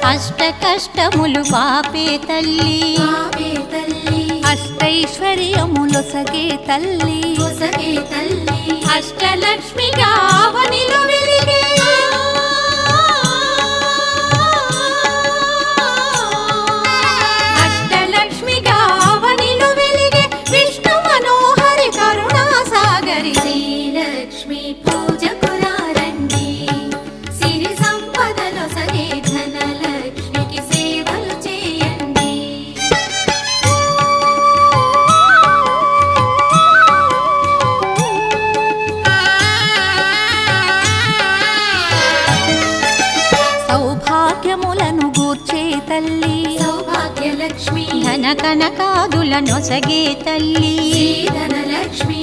అష్ట కష్టములు పాపే తల్లి అష్టైశ్వర్యములొసగే తల్లి అష్టలక్ష్మిగా అవనిలో వెలిగే అష్టలక్ష్మిగా అవనిలో వెలిగే విష్ణు మనోహరి కరుణా సాగరి శ్రీలక్ష్మి పూజకు రండి సిరి సంపదలో సగే ధనలక్ష్మికి సేవలు చేయండి సౌభాగ్యములను గూర్చే తల్లి సౌభాగ్యలక్ష్మి ధన కనకాదులనొసగే తల్లి ధనలక్ష్మి